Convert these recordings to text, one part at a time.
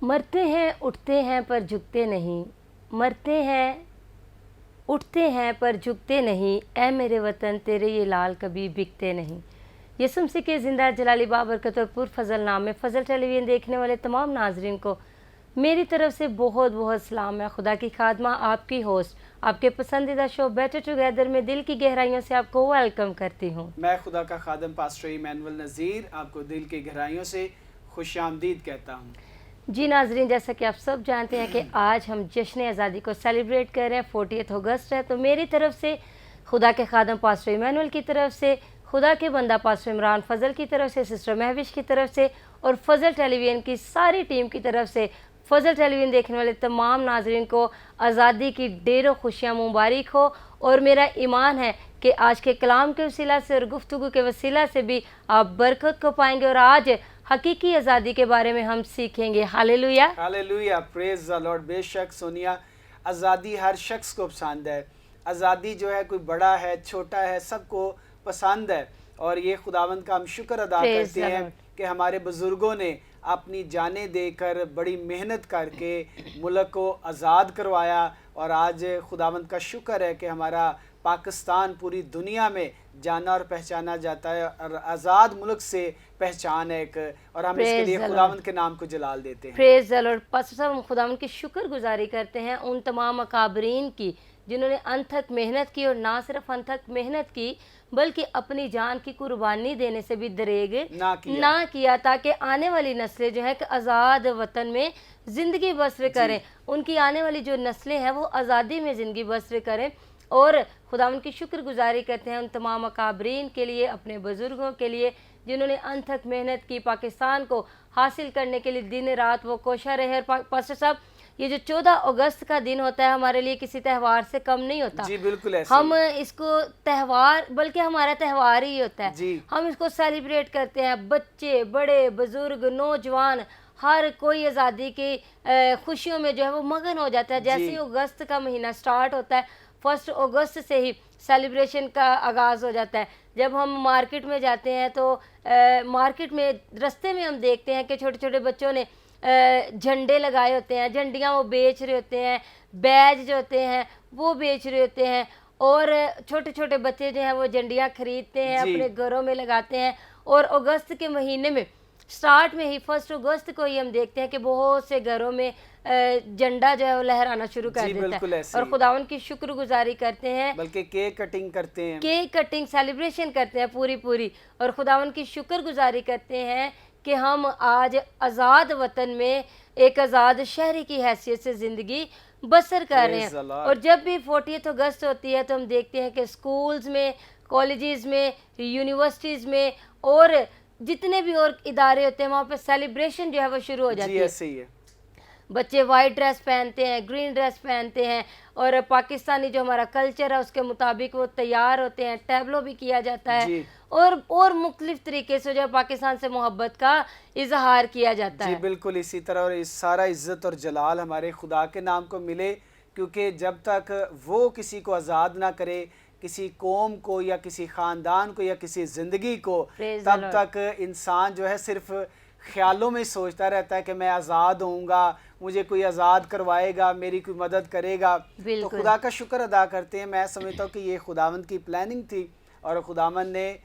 مرتے ہیں اٹھتے ہیں پر جھکتے نہیں، مرتے ہیں اٹھتے ہیں پر جھکتے نہیں، اے میرے وطن تیرے یہ لال کبھی بکتے نہیں۔ یسوع مسیح کے زندہ جلالی بابرکت اور پر فضل نام میں فضل ٹیلی ویژن دیکھنے والے تمام ناظرین کو میری طرف سے بہت بہت سلام ہے۔ خدا کی خادمہ آپ کی ہوسٹ آپ کے پسندیدہ شو بیٹر ٹوگیدر میں دل کی گہرائیوں سے آپ کو ویلکم کرتی ہوں۔ میں خدا کا خادم پاسٹر ایمینول نذیر آپ کو دل کی گہرائیوں سے خوش آمدید کہتا ہوں۔ جی ناظرین، جیسا کہ آپ سب جانتے ہیں کہ آج ہم جشن آزادی کو سیلیبریٹ کر رہے ہیں، 40 اگست ہے، تو میری طرف سے خدا کے خادم پاسٹر ایمینول کی طرف سے، خدا کے بندہ پاسٹر عمران فضل کی طرف سے، سسٹر مہوش کی طرف سے اور فضل ٹیلی ویژن کی ساری ٹیم کی طرف سے فضل ٹیلی ویژن دیکھنے والے تمام ناظرین کو آزادی کی ڈھیروں خوشیاں مبارک ہو۔ اور میرا ایمان ہے کہ آج کے کلام کے وسیلہ سے اور گفتگو کے وسیلہ سے بھی آپ برکت کو پائیں گے اور آج حقیقی آزادی کے بارے میں ہم سیکھیں گے۔ ہاللیلویہ، ہاللیلویہ، پریز دی لارڈ۔ بے شک سونیا، آزادی ہر شخص کو پسند ہے۔ آزادی جو ہے کوئی بڑا ہے چھوٹا ہے سب کو پسند ہے، اور یہ خداوند کا ہم شکر ادا Praise کرتے the ہیں Lord۔ کہ ہمارے بزرگوں نے اپنی جانیں دے کر بڑی محنت کر کے ملک کو آزاد کروایا، اور آج خداوند کا شکر ہے کہ ہمارا پاکستان پوری دنیا میں جانا اور پہچانا جاتا ہے، اور آزاد ملک سے پہچان ہے ایک، اور ہم اس کے لیے خداوند کے نام کو جلال دیتے ہیں۔ پریز دی لارڈ۔ پاسٹر صاحب، ہم خداوند کی شکر گزاری کرتے ہیں ان تمام اکابرین کی جنہوں نے انت تک محنت کی، اور نہ صرف انت تک محنت کی بلکہ اپنی جان کی قربانی دینے سے بھی دریغ نہ کیا، تاکہ آنے والی نسلیں جو ہے کہ آزاد وطن میں زندگی بسر کریں، ان کی آنے والی جو نسلیں ہیں وہ آزادی میں زندگی بسر کریں۔ اور خداوند کی شکر گزاری کرتے ہیں ان تمام اکابرین کے لیے، اپنے بزرگوں کے لیے جنہوں نے انت تک محنت کی، پاکستان کو حاصل کرنے کے لیے دن رات وہ کوشاں رہے۔ اور پاسٹر صاحب، یہ جو 14 اگست کا دن ہوتا ہے ہمارے لیے کسی تہوار سے کم نہیں ہوتا۔ جی بالکل ایسے ہم اس کو تہوار بلکہ ہمارا تہوار ہی ہوتا ہے، جی ہم اس کو سیلیبریٹ کرتے ہیں، بچے بڑے بزرگ نوجوان ہر کوئی آزادی کی خوشیوں میں جو ہے وہ مگن ہو جاتا ہے۔ جیسے ہی اگست کا مہینہ سٹارٹ ہوتا ہے 1 اگست سے ہی سیلیبریشن کا آغاز ہو جاتا ہے۔ جب ہم مارکیٹ میں جاتے ہیں تو مارکیٹ میں رستے میں ہم دیکھتے ہیں کہ چھوٹے چھوٹے بچوں نے جھنڈے لگائے ہوتے ہیں، جھنڈیاں وہ بیچ رہے ہوتے ہیں، بیج جو ہوتے ہیں وہ بیچ رہے ہوتے ہیں، اور چھوٹے چھوٹے بچے جو ہیں وہ جھنڈیاں خریدتے ہیں، اپنے گھروں میں لگاتے ہیں۔ اور اگست کے مہینے میں سٹارٹ میں ہی 1 اگست کو ہی ہم دیکھتے ہیں کہ بہت سے گھروں میں جھنڈا جو ہے وہ لہرانا شروع کر دیتا ہے، اور خداوند کی شکر گزاری کرتے ہیں، بلکہ کیک کٹنگ کرتے ہیں، کیک کٹنگ سیلیبریشن کرتے ہیں پوری، اور خداوند کی شکر گزاری کرتے ہیں کہ ہم آج آزاد وطن میں ایک آزاد شہری کی حیثیت سے زندگی بسر کر رہے ہیں۔ اور جب بھی 40 اگست ہوتی ہے تو ہم دیکھتے ہیں کہ اسکولز میں، کالجز میں، یونیورسٹیز میں اور جتنے بھی اور ادارے ہوتے ہیں وہاں پہ سیلیبریشن جو ہے وہ شروع ہو جاتی ہے۔ جی ایسے ہی ہے، بچے وائٹ ڈریس پہنتے ہیں، گرین ڈریس پہنتے ہیں، اور پاکستانی جو ہمارا کلچر ہے اس کے مطابق وہ تیار ہوتے ہیں، ٹیبلو بھی کیا جاتا ہے، اور مختلف طریقے سے جو ہے پاکستان سے محبت کا اظہار کیا جاتا ہے۔ جی بالکل اسی طرح، اور سارا عزت اور جلال ہمارے خدا کے نام کو ملے، کیونکہ جب تک وہ کسی کو آزاد نہ کرے، کسی قوم کو یا کسی خاندان کو یا کسی زندگی کو، تب تک انسان جو ہے صرف خیالوں میں سوچتا رہتا ہے کہ میں آزاد ہوں گا، مجھے کوئی آزاد کروائے گا، میری کوئی مدد کرے گا۔ تو خدا کا شکر ادا کرتے ہیں۔ میں سمجھتا ہوں کہ یہ خداوند کی پلاننگ تھی، اور خداوند نے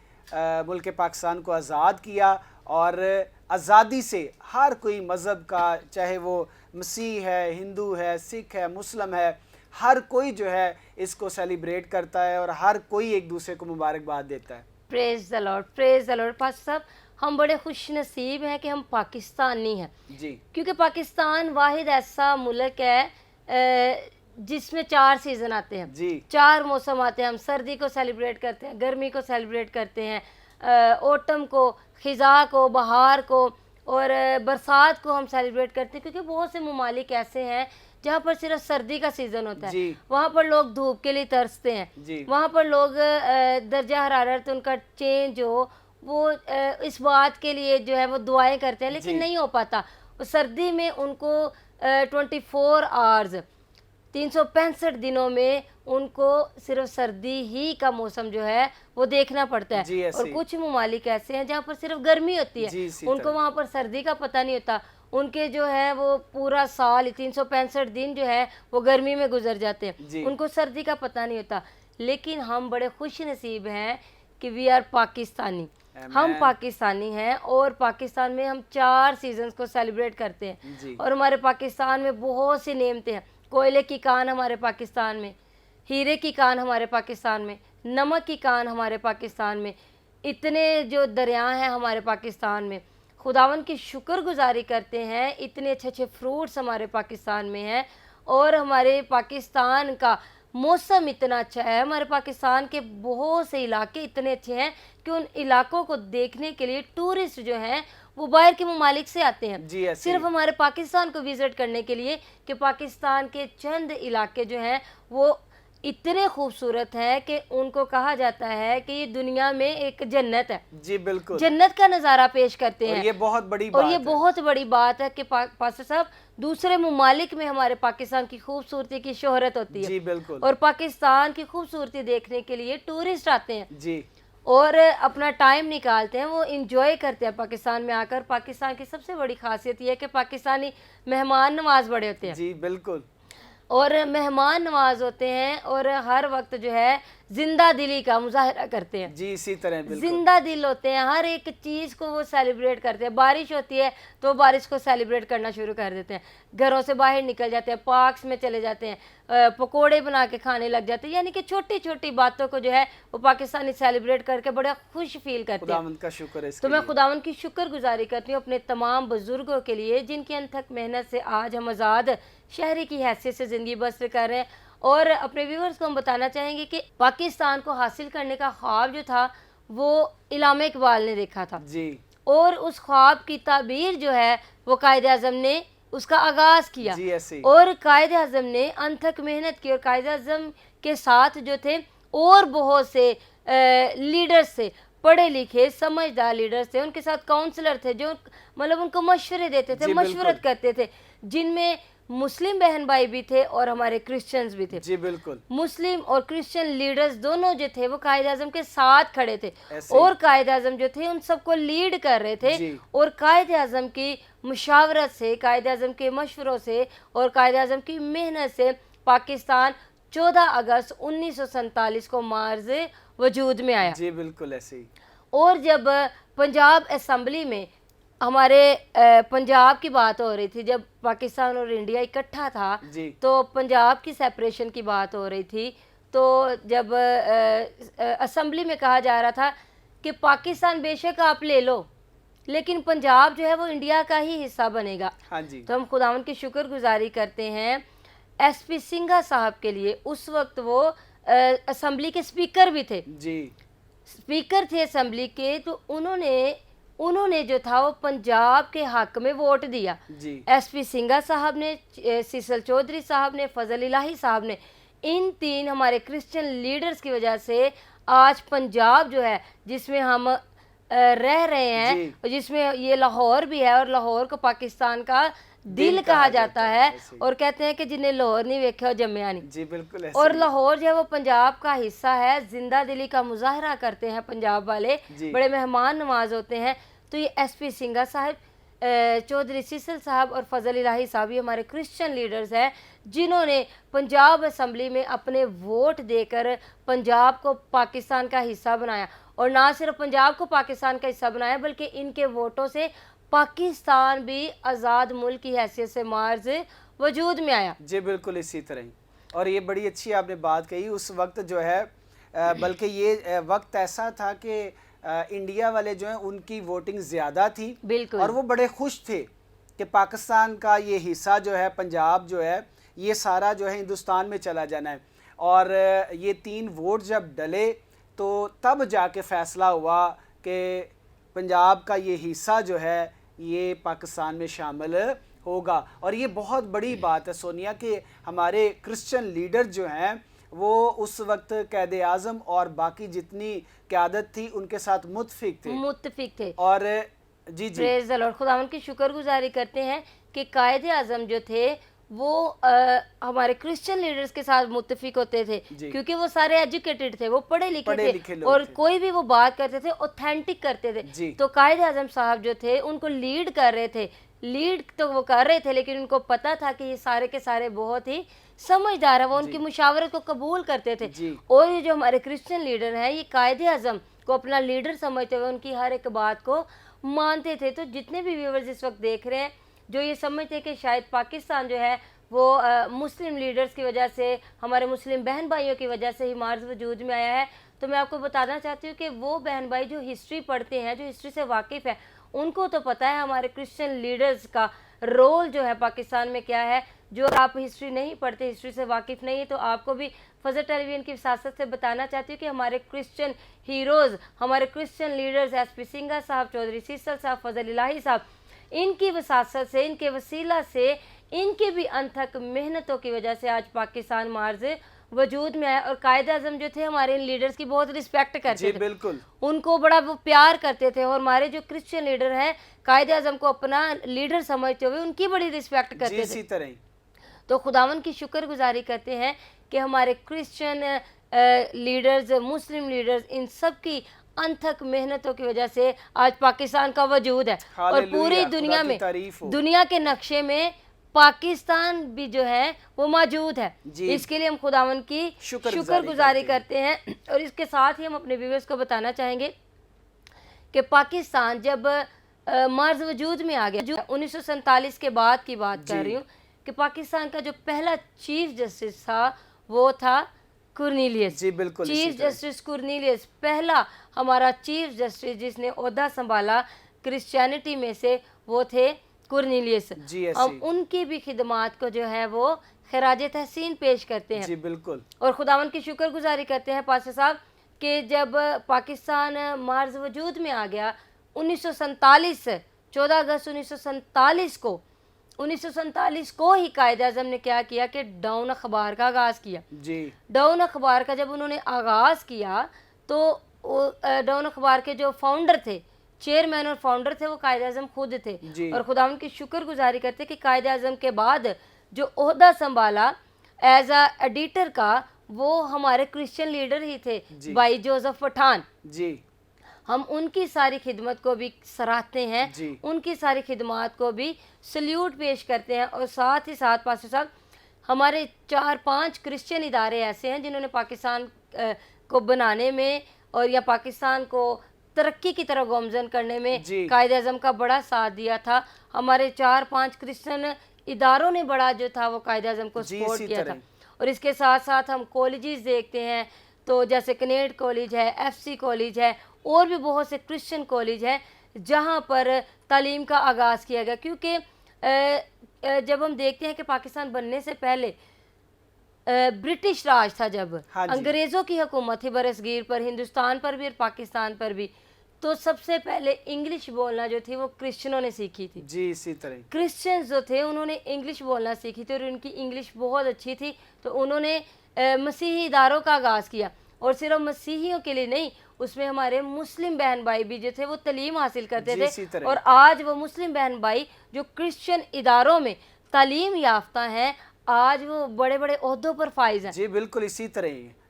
ملک پاکستان کو آزاد کیا، اور آزادی سے ہر کوئی مذہب کا، چاہے وہ مسیح ہے، ہندو ہے، سکھ ہے، مسلم ہے، ہر کوئی جو ہے اس کو سیلیبریٹ کرتا ہے، اور ہر کوئی ایک دوسرے کو مبارکباد دیتا ہے۔ پریز دی لارڈ، پریز دی لارڈ۔ پاسٹر صاحب، ہم بڑے خوش نصیب ہیں کہ ہم پاکستانی ہیں، جی کیونکہ پاکستان واحد ایسا ملک ہے جس میں 4 سیزن آتے ہیں، جی 4 موسم آتے ہیں۔ ہم سردی کو سیلیبریٹ کرتے ہیں، گرمی کو سیلیبریٹ کرتے ہیں، اوٹم کو، خزاں کو، بہار کو، اور برسات کو ہم سیلیبریٹ کرتے ہیں، کیونکہ بہت سے ممالک ایسے ہیں جہاں پر صرف سردی کا سیزن ہوتا ہے، وہاں پر لوگ دھوپ کے لیے ترستے ہیں، وہاں پر لوگ درجہ حرارت ان کا چینج ہو وہ اس بات کے لیے جو ہے وہ دعائیں کرتے ہیں، لیکن نہیں ہو پاتا۔ سردی میں ان کو 24 آورز 365 دنوں میں ان کو صرف سردی ہی کا موسم جو ہے وہ دیکھنا پڑتا ہے، اور کچھ ممالک ایسے ہیں جہاں پر صرف گرمی ہوتی ہے، ان کو وہاں پر سردی کا پتہ نہیں ہوتا، ان کے جو ہے وہ پورا سال 365 دن جو ہے وہ گرمی میں گزر جاتے ہیں, جی. ان کو سردی کا پتہ نہیں ہوتا. لیکن ہم بڑے خوش نصیب ہیں کہ وی آر پاکستانی, ہم پاکستانی ہیں, اور پاکستان میں ہم 4 سیزنز کو سیلیبریٹ کرتے ہیں. جی. اور ہمارے پاکستان میں بہت سی نعمتیں ہیں. کوئلے کی کان ہمارے پاکستان میں, ہیرے کی کان ہمارے پاکستان میں, نمک کی کان ہمارے پاکستان میں, اتنے جو دریا ہیں ہمارے پاکستان میں. خداوند کی شکر گزاری کرتے ہیں, اتنے اچھے اچھے فروٹس ہمارے پاکستان میں ہیں, اور ہمارے پاکستان کا موسم اتنا اچھا ہے. ہمارے پاکستان کے بہت سے علاقے اتنے اچھے ہیں کہ ان علاقوں کو دیکھنے کے لیے ٹورسٹ جو ہیں وہ باہر کے ممالک سے آتے ہیں, جی ایسے صرف ہمارے پاکستان کو وزٹ کرنے کے لیے, کہ پاکستان کے چند علاقے جو ہیں وہ اتنے خوبصورت ہیں کہ ان کو کہا جاتا ہے کہ یہ دنیا میں ایک جنت ہے. جی بالکل, جنت کا نظارہ پیش کرتے ہیں. اور یہ بہت بڑی اور بات یہ ہے. بہت بڑی بات ہے کہ پاسٹر صاحب دوسرے ممالک میں ہمارے پاکستان کی خوبصورتی کی شہرت ہوتی ہے, جی بالکل, اور پاکستان کی خوبصورتی دیکھنے کے لیے ٹورسٹ آتے ہیں جی, اور اپنا ٹائم نکالتے ہیں, وہ انجوائے کرتے ہیں پاکستان میں آ کر. پاکستان کی سب سے بڑی خاصیت یہ ہے کہ پاکستانی مہمان نواز بڑے ہوتے ہیں, جی بالکل, اور مہمان نواز ہوتے ہیں, اور ہر وقت جو ہے زندہ دلی کا مظاہرہ کرتے ہیں. جی اسی طرح بالکل, زندہ دل ہوتے ہیں, ہر ایک چیز کو وہ سیلیبریٹ کرتے ہیں. بارش ہوتی ہے تو بارش کو سیلیبریٹ کرنا شروع کر دیتے ہیں, گھروں سے باہر نکل جاتے ہیں, پارکس میں چلے جاتے ہیں, پکوڑے بنا کے کھانے لگ جاتے ہیں. یعنی کہ چھوٹی چھوٹی باتوں کو جو ہے وہ پاکستانی سیلیبریٹ کر کے بڑا خوش فیل کرتے ہیں. خداوند کا شکر ہے اس تو کے میں لیے. خداوند کی شکر گزاری کرتی ہوں اپنے تمام بزرگوں کے لیے جن کی انتھک محنت سے آج ہم آزاد شہری کی حیثیت سے زندگی بسر کر رہے ہیں. اور اپنے ویورز کو ہم بتانا چاہیں گے کہ پاکستان کو حاصل کرنے کا خواب جو تھا وہ علامہ اقبال نے دیکھا تھا, جی, اور اس خواب کی تعبیر جو ہے وہ قائد اعظم نے اس کا آغاز کیا. جی ایسے ہی, اور قائد اعظم نے انتھک محنت کی, اور قائد اعظم کے ساتھ جو تھے اور بہت سے لیڈرز تھے, پڑھے لکھے سمجھدار لیڈرز تھے, ان کے ساتھ کاؤنسلر تھے جو مطلب ان کو مشورے دیتے تھے, جی بالکل, مشورت کرتے تھے, جن میں مسلم بہن بھائی بھی تھے اور ہمارے کرسچنز بھی تھے. جی بالکل, مسلم اور کرسچن لیڈرز دونوں جو تھے وہ قائد اعظم کے ساتھ کھڑے تھے, ایسے ہی. اور قائد اعظم جو تھے ان سب کو لیڈ کر رہے تھے. جی, اور قائد اعظم کی مشاورت سے, قائد اعظم کے مشوروں سے اور قائد اعظم کی محنت سے پاکستان 14 اگست 1947 کو مارز وجود میں آیا. جی بالکل ایسے ہی, اور جب پنجاب اسمبلی میں ہمارے پنجاب کی بات ہو رہی تھی, جب پاکستان اور انڈیا اکٹھا تھا جی, تو پنجاب کی سیپریشن کی بات ہو رہی تھی, تو جب اسمبلی میں کہا جا رہا تھا کہ پاکستان بے شک آپ لے لو لیکن پنجاب جو ہے وہ انڈیا کا ہی حصہ بنے گا. ہاں جی, تو ہم خداوند کی شکر گزاری کرتے ہیں ایس پی سنگھا صاحب کے لیے. اس وقت وہ اسمبلی کے سپیکر بھی تھے, جی, سپیکر تھے اسمبلی کے, تو انہوں نے جو تھا وہ پنجاب کے حق میں ووٹ دیا. جی, ایس پی سنگھا صاحب نے, سیسل چودھری صاحب نے, فضل الہی صاحب نے, ان 3 ہمارے کرسچن لیڈرز کی وجہ سے آج پنجاب جو ہے جس میں ہم رہ رہے ہیں, جی, جس میں یہ لاہور بھی ہے, اور لاہور کو پاکستان کا دل کہا جاتا ہے, اور کہتے ہیں کہ جنہیں لاہور نہیں ویکھا وہ جمیا نہیں. جی بالکل ایسے اور ہی, لاہور جو ہے وہ پنجاب کا حصہ ہے. زندہ دلی کا مظاہرہ کرتے ہیں پنجاب والے, جی, بڑے مہمان نواز ہوتے ہیں. تو یہ ایس پی سنگھا صاحب, چودھری سیسل صاحب اور فضل الہی صاحب یہ ہمارے کرسچن لیڈرز ہیں جنہوں نے پنجاب اسمبلی میں اپنے ووٹ دے کر پنجاب کو پاکستان کا حصہ بنایا. اور نہ صرف پنجاب کو پاکستان کا حصہ بنایا بلکہ ان کے ووٹوں سے پاکستان بھی آزاد ملک کی حیثیت سے مارز وجود میں آیا. جی بالکل اسی طرح ہی. اور یہ بڑی اچھی آپ نے بات کہی. اس وقت جو ہے بلکہ یہ وقت ایسا تھا کہ انڈیا والے جو ہیں ان کی ووٹنگ زیادہ تھی, بالکل, اور وہ بڑے خوش تھے کہ پاکستان کا یہ حصہ جو ہے, پنجاب جو ہے, یہ سارا جو ہے ہندوستان میں چلا جانا ہے. اور یہ 3 ووٹ جب ڈلے تو تب جا کے فیصلہ ہوا کہ پنجاب کا یہ حصہ جو ہے یہ پاکستان میں شامل ہوگا. اور یہ بہت بڑی بات ہے سونیا کہ ہمارے کرسچن لیڈر جو ہیں وہ اس وقت قائد اعظم اور باقی جتنی قیادت تھی ان کے ساتھ متفق تھے. اور جی جی, پریز دی لارڈ, خداوند کی شکر گزاری کرتے ہیں کہ قائد اعظم جو تھے وہ ہمارے کرسچن لیڈرز کے ساتھ متفق ہوتے تھے, کیونکہ وہ سارے ایجوکیٹڈ تھے, وہ پڑھے لکھے تھے, اور کوئی بھی وہ بات کرتے تھے اوتھینٹک کرتے تھے. تو قائد اعظم صاحب جو تھے ان کو لیڈ کر رہے تھے لیڈ تو وہ کر رہے تھے لیکن ان کو پتہ تھا کہ یہ سارے کے سارے بہت ہی سمجھدار ہیں، وہ ان کی مشاورت کو قبول کرتے تھے. اور یہ جو ہمارے کرسچن لیڈر ہیں یہ قائد اعظم کو اپنا لیڈر سمجھتے ہوئے ان کی ہر ایک بات کو مانتے تھے. تو جتنے بھی ویورز اس وقت دیکھ رہے ہیں جو یہ سمجھتے ہیں کہ شاید پاکستان جو ہے وہ مسلم لیڈرز کی وجہ سے، ہمارے مسلم بہن بھائیوں کی وجہ سے ہی مارز وجود میں آیا ہے، تو میں آپ کو بتانا چاہتی ہوں کہ وہ بہن بھائی جو ہسٹری پڑھتے ہیں، جو ہسٹری سے واقف ہے، ان کو تو پتہ ہے ہمارے کرسچن لیڈرز کا رول جو ہے پاکستان میں کیا ہے. جو آپ ہسٹری نہیں پڑھتے، ہسٹری سے واقف نہیں، تو آپ کو بھی فضل ٹیلی ویژن کی وساطت سے بتانا چاہتی ہوں کہ ہمارے کرسچن ہیروز، ہمارے Christian leaders S P Singha صاحب، چودھری سیسل صاحب، فضل الہی صاحب، ان کی وساطت سے، ان کے وسیلہ سے، ان کی بھی انتھک محنتوں کی وجہ سے آج پاکستان مارز وجود میں آیا. اور قائد اعظم جو تھے ہمارے ان لیڈرز کی بہت رسپیکٹ کرتے تھے، بالکل ان کو بڑا وہ پیار کرتے تھے. اور ہمارے جو کرسچن لیڈر ہیں قائد اعظم کو اپنا لیڈر سمجھتے ہوئے ان کی بڑی رسپیکٹ کرتے تھے. اسی طرح تو خداوند کی شکر گزاری کرتے ہیں کہ ہمارے کرسچن لیڈرز، مسلم لیڈرز، ان سب کی انتھک محنتوں کی وجہ سے آج پاکستان کا وجود ہے. اور پوری دنیا میں، دنیا کے نقشے میں پاکستان بھی جو ہے وہ موجود ہے. اس کے لیے ہم خداوند کی شکر گزاری کرتے ہیں. اور اس کے ساتھ ہی ہم اپنے ویورز کو بتانا چاہیں گے کہ پاکستان جب مارز وجود میں آ گیا، 1947 کے بعد کی بات کر رہی ہوں، کہ پاکستان کا جو پہلا چیف جسٹس تھا وہ تھا کرنیلیس. بالکل چیف جسٹس کرنیلیس پہلا ہمارا چیف جسٹس جس نے عہدہ سنبھالا کرسچینٹی میں سے، وہ تھے کرنیلیس. ہم ان کی بھی خدمات کو جو ہے وہ خراج تحسین پیش کرتے ہیں. بالکل. اور خداوند کی شکر گزاری کرتے ہیں پاسٹر صاحب کہ جب پاکستان مارز وجود میں آ گیا 1947، 14 اگست 1947 کو ہی قائد اعظم نے کیا کیا کہ ڈاؤن اخبار کا آغاز کیا. ڈاؤن اخبار کا جب انہوں نے آغاز کیا تو ڈاؤن اخبار کے جو فاؤنڈر تھے، چیئرمین اور فاؤنڈر تھے، وہ قائد اعظم خود تھے. اور خداوند کی شکر گزاری کرتے کہ قائد اعظم کے بعد جو عہدہ سنبھالا ایز اے ایڈیٹر کا، وہ ہمارے کرسچن لیڈر ہی تھے، بھائی جوزف پٹھان. ہم ان کی ساری خدمت کو بھی سراہتے ہیں، ان کی ساری خدمات کو بھی سلیوٹ پیش کرتے ہیں. اور ساتھ ہی ساتھ پاسٹر صاحب ہمارے 4-5 کرسچن ادارے ایسے ہیں جنہوں نے پاکستان کو بنانے میں اور یا پاکستان کو ترقی کی طرف گامزن کرنے میں قائد اعظم کا بڑا ساتھ دیا تھا. ہمارے 4-5 کرسچن اداروں نے بڑا جو تھا وہ قائد اعظم کو سپورٹ کیا تھا. اور اس کے ساتھ ساتھ ہم کالجز دیکھتے ہیں، تو جیسے کنیڈ کالج ہے، ایف سی کالج ہے، اور بھی بہت سے کرسچن کالج ہیں جہاں پر تعلیم کا آغاز کیا گیا. کیونکہ جب ہم دیکھتے ہیں کہ پاکستان بننے سے پہلے برٹش راج تھا، جب انگریزوں کی حکومت تھی برصغیر پر، ہندوستان پر بھی اور پاکستان پر بھی، تو سب سے پہلے انگلش بولنا جو تھی وہ کرسچنوں نے سیکھی تھی. اسی طرح کرسچنز جو تھے انہوں نے انگلش بولنا سیکھی تھی اور ان کی انگلش بہت اچھی تھی، تو انہوں نے مسیحی اداروں کا آغاز کیا. اور صرف مسیحیوں کے لیے نہیں، اس میں ہمارے مسلم بہن بھائی بھی جو تھے وہ تعلیم حاصل کرتے تھے. اور آج وہ مسلم بہن بھائی جو کرسچن اداروں میں تعلیم یافتہ ہیں، آج وہ بڑے بڑے عہدوں پر فائز ہیں. بالکل اسی طرح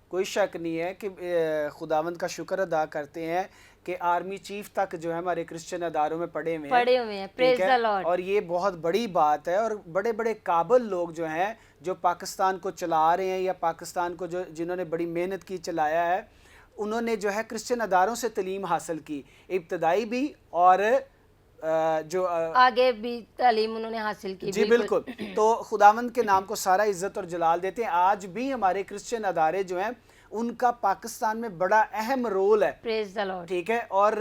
کوئی شک نہیں ہے کہ خداوند کا شکر ادا کرتے ہیں کہ آرمی چیف تک جو ہے ہمارے کرسچن اداروں میں پڑھے ہوئے ہیں. پریز دی لارڈ. اور یہ بہت بڑی بات ہے. اور بڑے بڑے قابل لوگ جو ہیں جو پاکستان کو چلا رہے ہیں یا پاکستان کو جنہوں نے بڑی محنت کی چلایا ہے، انہوں نے جو ہے کرسچن اداروں سے تعلیم حاصل کی، ابتدائی بھی اور جو آگے بھی تعلیم انہوں نے حاصل کی. بالکل. تو خداوند کے نام کو سارا عزت اور جلال دیتے ہیں. آج بھی ہمارے کرسچن ادارے جو ہیں ان کا پاکستان میں بڑا اہم رول ہے. پریز دی لارڈ. ٹھیک ہے. اور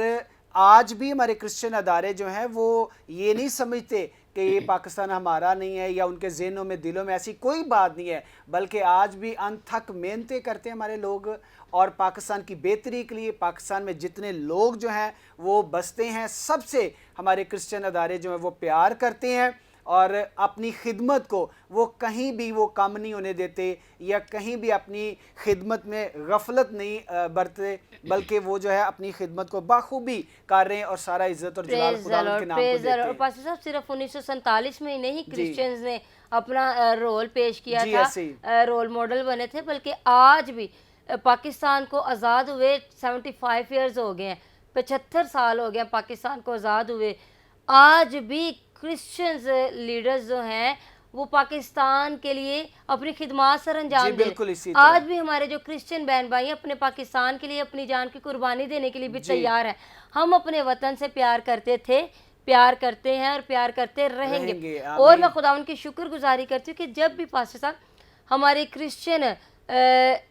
آج بھی ہمارے کرسچن ادارے جو ہیں وہ یہ نہیں سمجھتے کہ یہ پاکستان ہمارا نہیں ہے، یا ان کے ذہنوں میں دلوں میں ایسی کوئی بات نہیں ہے، بلکہ آج بھی انتھک محنتیں کرتے ہیں ہمارے لوگ. اور پاکستان کی بہتری کے لیے پاکستان میں جتنے لوگ جو ہیں وہ بستے ہیں، سب سے ہمارے کرسچن ادارے جو ہیں وہ پیار کرتے ہیں. اور اپنی خدمت کو وہ کہیں بھی وہ کم نہیں ہونے دیتے، یا کہیں بھی اپنی خدمت میں غفلت نہیں برتتے، بلکہ وہ جو ہے اپنی خدمت کو بخوبی کر رہے ہیں. اور سارا عزت اور جلال خدا کے نام کو دیتے ہیں. اور پاسٹر صاحب صرف 1947 میں نہیں کرسچنز نے اپنا رول پیش کیا تھا، رول ماڈل بنے تھے، بلکہ آج بھی پاکستان کو آزاد ہوئے 75 ایئرز ہو گئے ہیں، 75 سال ہو گئے پاکستان کو آزاد ہوئے. آج بھی کرسچنز لیڈرز جو ہیں وہ پاکستان کے لیے اپنی خدمات سر انجام دے بالکل اسی رہے ہیں. آج بھی ہمارے جو کرسچن بہن بھائی ہیں اپنے پاکستان کے لیے اپنی جان کی قربانی دینے کے لیے بھی تیار ہیں. ہم اپنے وطن سے پیار کرتے تھے, پیار کرتے ہیں اور پیار کرتے رہیں گے. اور میں خداوند کی شکر گزاری کرتی ہوں کہ جب بھی پاسٹر صاحب ہماری کرسچن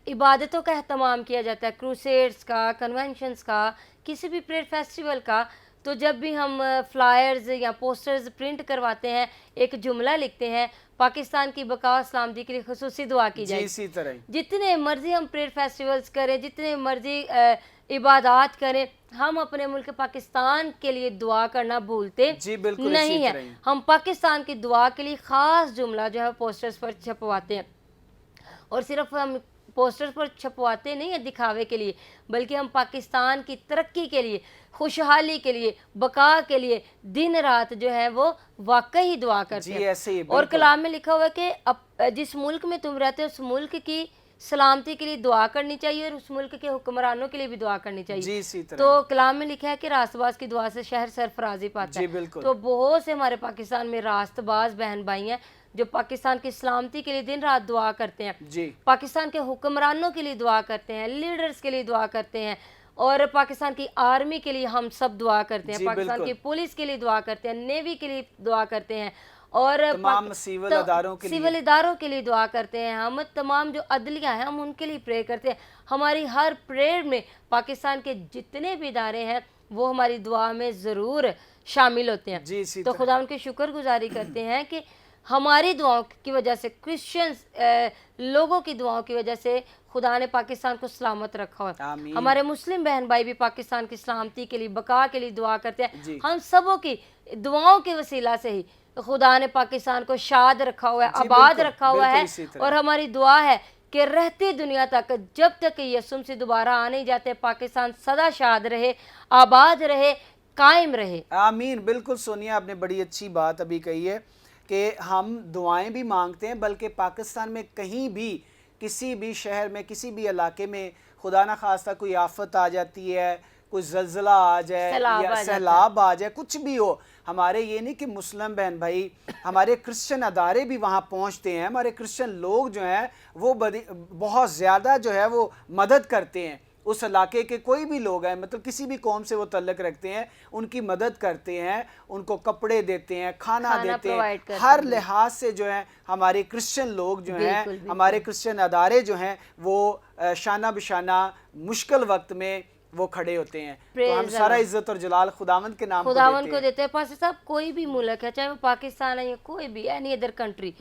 عبادتوں کا اہتمام کیا جاتا ہے, کروسیڈز کا, کنونشنز کا, کسی بھی پریئر فیسٹیول کا, تو جب بھی ہم فلائرز یا پوسٹرز پرنٹ کرواتے ہیں ایک جملہ لکھتے ہیں پاکستان کی بقا و سلامتی کے لیے خصوصی دعا کی جائے. اسی طرح جتنے مرضی ہم پریئر فیسٹیولز کریں, جتنے مرضی عبادات کریں, ہم اپنے ملک پاکستان کے لیے دعا کرنا بھولتے نہیں ہیں. ہم پاکستان کی دعا کے لیے خاص جملہ جو ہے پوسٹرز پر چھپواتے ہیں, اور صرف ہم پوسٹرز پر چھپواتے نہیں ہیں دکھاوے کے لیے, بلکہ ہم پاکستان کی ترقی کے لیے, خوشحالی کے لیے, بقا کے لیے دن رات جو ہے وہ واقعی دعا کرتے ہیں. اور کلام میں لکھا ہوا ہے کہ جس ملک میں تم رہتے ہو اس ملک کی سلامتی کے لیے دعا کرنی چاہیے اور اس ملک کے حکمرانوں کے لیے بھی دعا کرنی چاہیے. تو کلام میں لکھا ہے کہ راست باز کی دعا سے شہر سرفرازی پاتا ہے. تو بہت سے ہمارے پاکستان میں راست باز بہن بھائی ہیں جو پاکستان کی سلامتی کے لیے دن رات دعا کرتے ہیں, پاکستان کے حکمرانوں کے لیے دعا کرتے ہیں, لیڈرز کے لیے دعا کرتے ہیں, اور پاکستان کی آرمی کے لیے ہم سب دعا کرتے ہیں, پاکستان کی پولیس کے لیے دعا کرتے ہیں, نیوی کے لیے دعا کرتے ہیں, اور تمام سیول اداروں کے لیے دعا کرتے ہیں. ہم تمام جو عدلیہ ہیں ہم ان کے لیے پرے کرتے ہیں. ہماری ہر پریئر میں پاکستان کے جتنے بھی ادارے ہیں وہ ہماری دعا میں ضرور شامل ہوتے ہیں. تو خدا ان کی شکر گزاری کرتے ہیں کہ ہماری دعاؤں کی وجہ سے, کرسچنز لوگوں کی دعاؤں کی وجہ سے خدا نے پاکستان کو سلامت رکھا ہوا. ہمارے مسلم بہن بھائی بھی پاکستان کی سلامتی کے لیے, بقا کے لیے دعا کرتے ہیں. ہم سبوں کی دعاؤں کے وسیلہ سے ہی خدا نے پاکستان کو شاد رکھا ہوا ہے, آباد رکھا ہوا ہے. اور ہماری دعا ہے کہ رہتی دنیا تک, جب تک یسوع سے دوبارہ آ نہیں جاتے, پاکستان سدا شاد رہے, آباد رہے, قائم رہے. آمین. بالکل سونیا, آپ نے بڑی اچھی بات ابھی کہی ہے کہ ہم دعائیں بھی مانگتے ہیں, بلکہ پاکستان میں کہیں بھی کسی بھی شہر میں کسی بھی علاقے میں خدا نہ خواستہ کوئی آفت آ جاتی ہے, کوئی زلزلہ آ جائے یا سیلاب آ جائے, کچھ بھی ہو, ہمارے یہ نہیں کہ مسلم بہن بھائی, ہمارے کرسچن ادارے بھی وہاں پہنچتے ہیں, ہمارے کرسچن لوگ جو ہیں وہ بہت زیادہ جو ہے وہ مدد کرتے ہیں. اس علاقے کے کوئی بھی لوگ ہیں, مطلب کسی بھی قوم سے وہ تعلق رکھتے ہیں, ان کی مدد کرتے ہیں, ان کو کپڑے دیتے ہیں, کھانا دیتے ہیں. ہر لحاظ سے جو ہے ہمارے کرسچن لوگ جو ہیں, ہمارے کرسچن ادارے جو ہیں وہ شانہ بشانہ مشکل وقت میں وہ کھڑے ہوتے ہیں. تو ہم سارا عزت اور جلال خداوند کے نام کو دیتے ہیں. پاسٹر صاحب, کوئی بھی ملک ہے, چاہے وہ پاکستان ہے یا کوئی بھی اینی ادر کنٹری,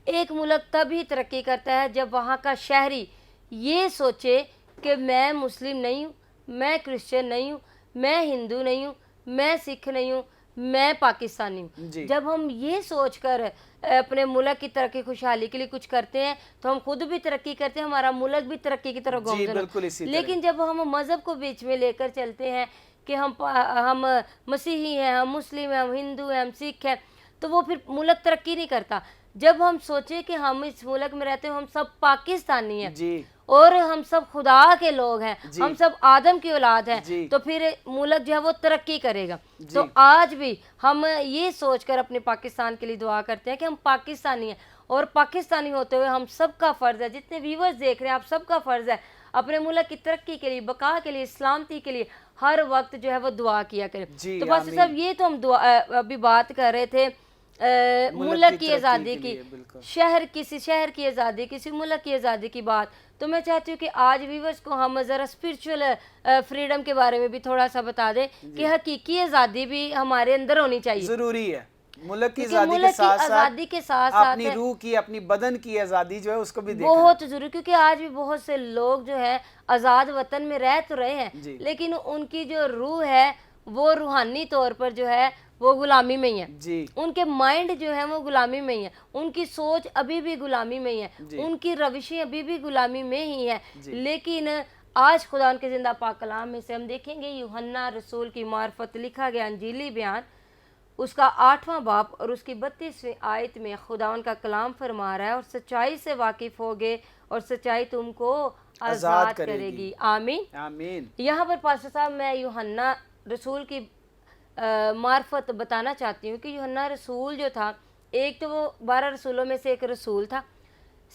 ایک ملک تبھی ترقی کرتا ہے جب وہاں کا شہری یہ سوچے کہ میں مسلم نہیں ہوں, میں کرسچن نہیں ہوں, میں ہندو نہیں ہوں, میں سکھ نہیں ہوں, میں پاکستانی ہوں. جب ہم یہ سوچ کر اپنے ملک کی ترقی خوشحالی کے لیے کچھ کرتے ہیں تو ہم خود بھی ترقی کرتے ہیں, ہمارا ملک بھی ترقی کی طرف گامزن ہوتا ہے. لیکن جب ہم مذہب کو بیچ میں لے کر چلتے ہیں کہ ہم مسیحی ہیں, ہم مسلم ہیں, ہم ہندو ہیں, ہم سکھ ہیں, تو وہ پھر ملک ترقی نہیں کرتا. جب ہم سوچیں کہ ہم اس ملک میں رہتے ہیں, ہم سب پاکستانی ہیں اور ہم سب خدا کے لوگ ہیں, ہم سب آدم کی اولاد ہیں, تو پھر ملک جو ہے وہ ترقی کرے گا. تو آج بھی ہم یہ سوچ کر اپنے پاکستان کے لیے دعا کرتے ہیں کہ ہم پاکستانی ہیں, اور پاکستانی ہوتے ہوئے ہم سب کا فرض ہے, جتنے ویورز دیکھ رہے ہیں آپ سب کا فرض ہے اپنے ملک کی ترقی کے لیے, بقا کے لیے, سلامتی کے لیے ہر وقت جو ہے وہ دعا کیا کریں. تو بس صاحب یہ تو ہم ابھی بات کر رہے تھے ملک کی آزادی کی, کسی شہر کی آزادی, کسی ملک کی آزادی کی بات. تو میں چاہتی ہوں کہ آج ویورز کو ہم ذرا اسپرچول فریڈم کے بارے میں بھی تھوڑا سا بتا دیں کہ حقیقی آزادی بھی ہمارے اندر ہونی چاہیے. ضروری ہے. ملک کی آزادی کے ساتھ اپنی روح کی, اپنی بدن کی آزادی جو ہے اس کو بھی دیکھنا بہت ضروری, کیونکہ آج بھی بہت سے لوگ جو ہے آزاد وطن میں رہ تو رہے ہیں, لیکن ان کی جو روح ہے وہ روحانی طور پر جو ہے وہ غلامی میں ہی ہے. ان کے مائنڈ جو ہے وہ غلامی میں ہی ہے, ان کی سوچ ابھی بھی غلامی میں ہی ہے, ان کی روشیں ابھی بھی غلامی میں ہی ہے. لیکن آج خدا ان کے زندہ پاک کلام میں سے ہم دیکھیں گے یوحنا رسول کی معرفت لکھا گیا انجیلی بیان, اس کا 8واں باب اور اس کی 32ویں آیت میں خداوند کا کلام فرما رہا ہے, اور سچائی سے واقف ہوگے اور سچائی تم کو آزاد کرے گی. آمین. آمین. یہاں پر پاسٹر صاحب میں یوحنا رسول کی معرفت بتانا چاہتی ہوں کہ یوحنا رسول جو تھا، ایک تو وہ 12 رسولوں میں سے ایک رسول تھا.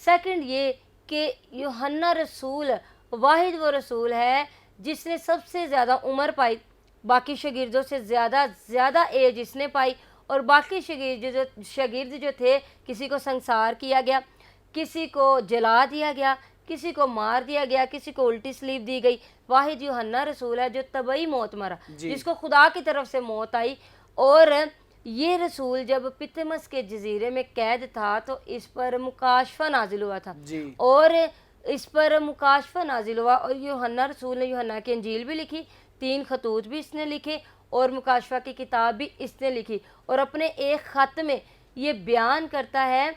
سیکنڈ یہ کہ یوحنا رسول واحد وہ رسول ہے جس نے سب سے زیادہ عمر پائی، باقی شاگردوں سے زیادہ ایج اس نے پائی، اور باقی شاگرد جو تھے کسی کو سنسار کیا گیا، کسی کو جلا دیا گیا، کسی کو مار دیا گیا، کسی کو الٹی سلیب دی گئی. واحد یوحنا رسول ہے جو طبعی موت مرا، جس کو خدا کی طرف سے موت آئی. اور یہ رسول جب پتمس کے جزیرے میں قید تھا تو اس پر مکاشفہ نازل ہوا تھا، اور اس پر مکاشفہ نازل ہوا، اور یوحنا رسول نے یوحنا کی انجیل بھی لکھی، 3 خطوط بھی اس نے لکھے، اور مکاشفہ کی کتاب بھی اس نے لکھی. اور اپنے ایک خط میں یہ بیان کرتا ہے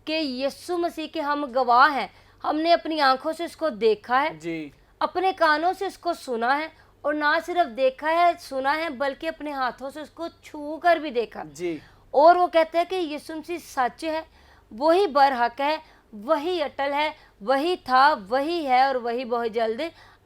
کہ یسوع مسیح کے ہم گواہ ہیں، ہم نے اپنی آنکھوں سے اس کو دیکھا ہے، اپنے کانوں سے اس کو سنا ہے، اور نہ صرف دیکھا ہے سنا ہے بلکہ اپنے ہاتھوں سے اس کو چھو کر بھی دیکھا. اور وہ کہتا ہے کہ یسوع مسیح سچ ہے، وہی برحق ہے، وہی اٹل ہے، وہی تھا، وہی ہے، اور وہی بہت جلد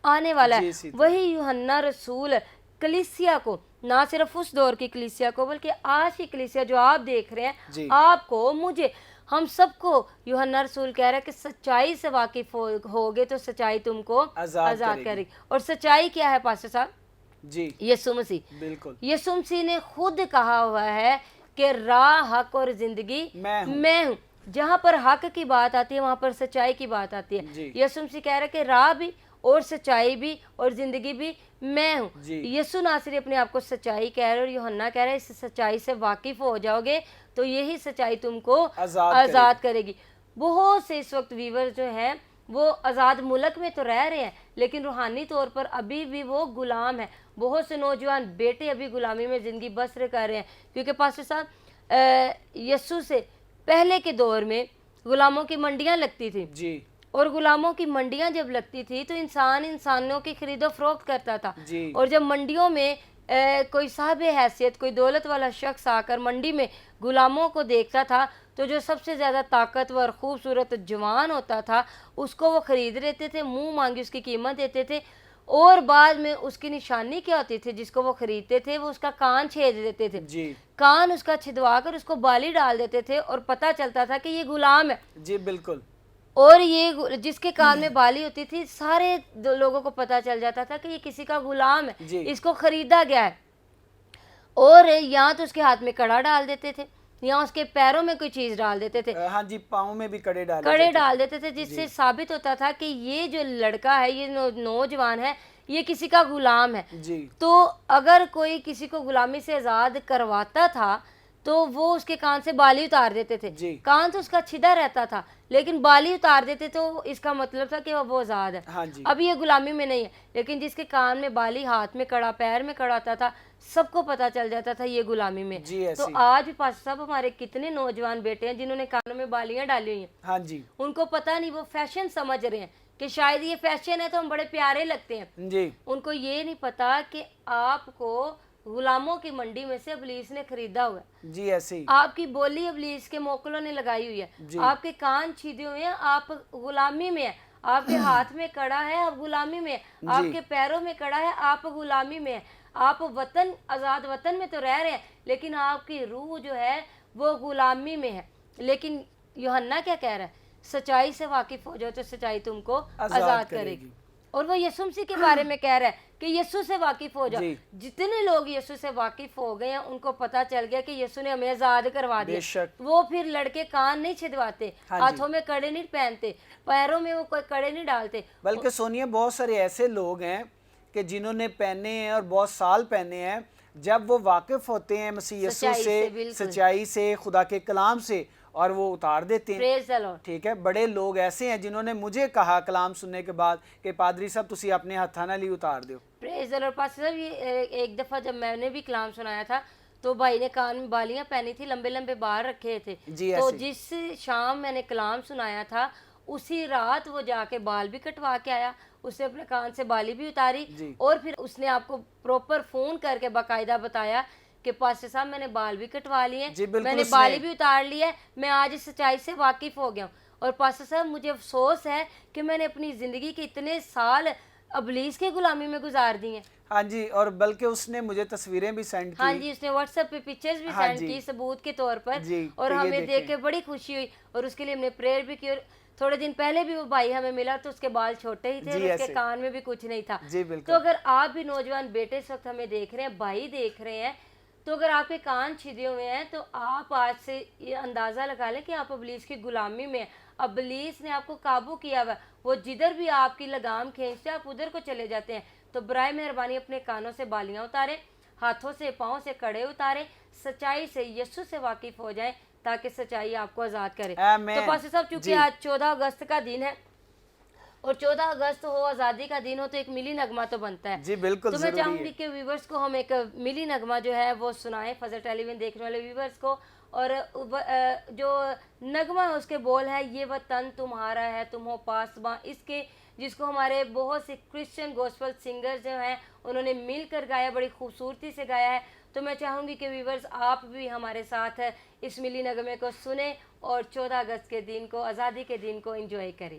آنے والا ہے. وہی یوحنا رسول کلیسیا کو، نہ صرف اس دور کی کلیسیا کو بلکہ آج کی کلیسیا جو آپ دیکھ رہے ہیں، آپ کو، مجھے، ہم سب کو یوحنا رسول کہہ رہا ہے کہ سچائی سے واقف ہوگے تو سچائی تم کو آزاد کرے گی. اور سچائی کیا ہے پاسٹر صاحب؟ یسوع مسیح. بالکل یسوع مسیح نے خود کہا ہوا ہے کہ راہ، حق اور زندگی میں ہوں. جہاں پر حق کی بات آتی ہے وہاں پر سچائی کی بات آتی ہے. یسوع مسیح کہہ رہا ہے کہ راہ بھی اور سچائی بھی اور زندگی بھی میں ہوں. یسوع ناصری اپنے آپ کو سچائی کہہ رہے، اور یوحنا کہہ رہے اس سچائی سے واقف ہو جاؤ گے تو یہی سچائی تم کو آزاد کرے گی. بہت سے اس وقت ویور جو ہیں وہ آزاد ملک میں تو رہ رہے ہیں لیکن روحانی طور پر ابھی بھی وہ غلام ہیں. بہت سے نوجوان بیٹے ابھی غلامی میں زندگی بسر کر رہے ہیں، کیونکہ پاسٹر صاحب یسوع سے پہلے کے دور میں غلاموں کی منڈیاں لگتی تھی، اور غلاموں کی منڈیاں جب لگتی تھی تو انسانوں کی خرید و فروخت کرتا تھا. اور جب منڈیوں میں کوئی صاحب حیثیت، کوئی دولت والا شخص آ کر منڈی میں غلاموں کو دیکھتا تھا تو جو سب سے زیادہ طاقتور، خوبصورت جوان ہوتا تھا اس کو وہ خرید لیتے تھے، منہ مانگی اس کی قیمت دیتے تھے. اور بعد میں اس کی نشانی کیا ہوتی تھی جس کو وہ خریدتے تھے؟ وہ اس کا کان چھید دیتے تھے. کان اس کا چھدوا کر اس کو بالی ڈال دیتے تھے اور پتہ چلتا تھا کہ یہ غلام ہے. بالکل. اور یہ جس کے کان میں بالی ہوتی تھی سارے لوگوں کو پتہ چل جاتا تھا کہ یہ کسی کا غلام ہے، اس کو خریدا گیا ہے. اور یہاں تو اس کے ہاتھ میں کڑا ڈال دیتے تھے، یہاں اس کے پیروں میں کوئی چیز ڈال دیتے تھے، پاؤں میں بھی کڑے ڈال دیتے تھے، جس سے ثابت ہوتا تھا کہ یہ جو لڑکا ہے، یہ نوجوان ہے، یہ کسی کا غلام ہے. تو اگر کوئی کسی کو غلامی سے آزاد کرواتا تھا تو وہ اس کے کان سے بالی اتار دیتے تھے. کان تو اس کا چھدا رہتا تھا لیکن بالی اتار دیتے تو اس کا مطلب تھا کہ وہ آزاد ہے. اب یہ غلامی میں نہیں ہے، لیکن جس کے کان میں بالی، ہاتھ میں کڑا، پیر میں کڑا ہوتا تھا، سب کو پتہ چل جاتا تھا یہ غلامی میں. تو آج بھی پاسٹر صاحب ہمارے کتنے نوجوان بیٹے ہیں جنہوں نے کانوں میں بالیاں ڈالی ہوئی ہیں، ان کو پتہ نہیں، وہ فیشن سمجھ رہے ہیں کہ شاید یہ فیشن ہے تو ہم بڑے پیارے لگتے ہیں. ان کو یہ نہیں پتا کہ آپ کو غلاموں کی منڈی میں سے ابلیس نے خریدا ہوا ہے. آپ کی بولی ابلیس کے موکلوں نے لگائی ہوئی ہے، آپ کے کان چھیدے ہوئے ہیں، آپ غلامی میں ہیں. آپ کے ہاتھ میں کڑا ہے، آپ غلامی میں ہیں. آپ کے پیروں میں کڑا ہے، آپ غلامی میں ہیں. آپ وطن، آزاد وطن میں تو رہ رہے ہیں لیکن آپ کی روح جو ہے وہ غلامی میں ہے. لیکن یوحنا کیا کہہ رہا ہے؟ سچائی سے واقف ہو جاؤ تو سچائی تم کو آزاد کرے گی. اور وہ یسوع مسیح کے بارے میں کہہ رہا ہے کہ یسوع سے واقف ہو جاؤ. جتنے لوگ یسوع سے واقف ہو گئے ہیں ان کو پتہ چل گیا کہ یسوع نے ہمیں آزاد کروا دیا. وہ پھر لڑکے کان نہیں چھدواتے، ہاتھوں میں کڑے نہیں پہنتے، پیروں میں وہ کوئی کڑے نہیں ڈالتے. بلکہ سونیا بہت سارے ایسے لوگ ہیں کہ جنہوں نے پہنے ہیں اور بہت سال پہنے ہیں، جب وہ واقف ہوتے ہیں مسیح یسوع سے، سچائی سے، خدا کے کلام سے، اور وہ اتار دیتے ہیں. ٹھیک ہے. بڑے لوگ ایسے ہیں جنہوں نے مجھے کہا کلام سننے کے بعد کہ پادری صاحب تسی اپنے ہاتھاں نال ہی اتار دیو. پریز دی لارڈ. پاسٹر صاحب یہ ایک دفعہ جب میں نے بھی کلام سنایا تھا تو بھائی نے کان میں بالیاں پہنی تھی، لمبے لمبے بال رکھے تھے. تو جس شام میں نے کلام سنایا تھا اسی رات وہ جا کے بال بھی کٹوا کے آیا، اس نے اپنے کان سے بالی بھی اتاری، اور پھر اس نے آپ کو پروپر فون کر کے باقاعدہ بتایا کہ پاسٹر صاحب میں نے بال بھی کٹوا لیے، میں نے بالی بھی اتار لی ہے، میں آج اس سچائی سے واقف ہو گیا ہوں. اور پاسٹر صاحب مجھے افسوس ہے کہ میں نے اپنی زندگی کے اتنے سال ابلیس کے غلامی میں گزار دی ہیں. ہاں جی، اور بلکہ اس نے مجھے تصویریں بھی سینڈ ہاں کی. جی، اس نے واٹس ایپ پہ پکچرز بھی ہاں سینڈ جی کی ثبوت کے طور پر، جی اور کہ یہ ہمیں دیکھ دیکھیں. کے بڑی خوشی ہوئی، اور اس کے لیے ہم نے پریئر بھی کی. اور تھوڑے دن پہلے بھی وہ بھائی ہمیں ملا تو اس کے بال چھوٹے ہی تھے اور جی اس کے ایسے کان میں بھی کچھ نہیں تھا. جی تو بالکل. اگر آپ بھی نوجوان بیٹے اس وقت ہمیں دیکھ رہے ہیں، بھائی دیکھ رہے ہیں، تو اگر آپ کے کان چھدے ہوئے ہیں تو آپ آج سے یہ اندازہ لگا لیں کہ آپ ابلیس کی غلامی میں ہیں. ابلیس نے آپ کو قابو کیا ہوا ہے، وہ جدھر بھی آپ کی لگام کھینچتے ہیں آپ ادھر کو چلے جاتے ہیں. تو برائے مہربانی اپنے کانوں سے بالیاں اتاریں، ہاتھوں سے پاؤں سے کڑے اتاریں، سچائی سے یسوع سے واقف ہو جائیں تاکہ سچائی آپ کو آزاد کرے. تو آمین. پاسٹر صاحب چونکہ جی آج 14 اگست کا دن ہے، اور 14 اگست ہو، آزادی کا دن ہو، تو ایک ملی نغمہ تو بنتا ہے. جی بالکل تو میں ضروری چاہوں ہے. گی کہ ویورز کو ہم ایک ملی نغمہ جو ہے وہ سنائیں، فضل ٹیلی ویژن دیکھنے والے ویورز کو. اور جو نغمہ ہے اس کے بول ہے، یہ وطن تمہارا ہے تم ہو پاسباں، اس کے جس کو ہمارے بہت سے کرسچن گوسپل سنگر جو ہیں انہوں نے مل کر گایا، بڑی خوبصورتی سے گایا ہے. تو میں چاہوں گی کہ ویورز آپ بھی ہمارے ساتھ اس ملی نغمے کو سنیں اور 14 اگست کے دن کو، آزادی کے دن کو انجوائے کریں.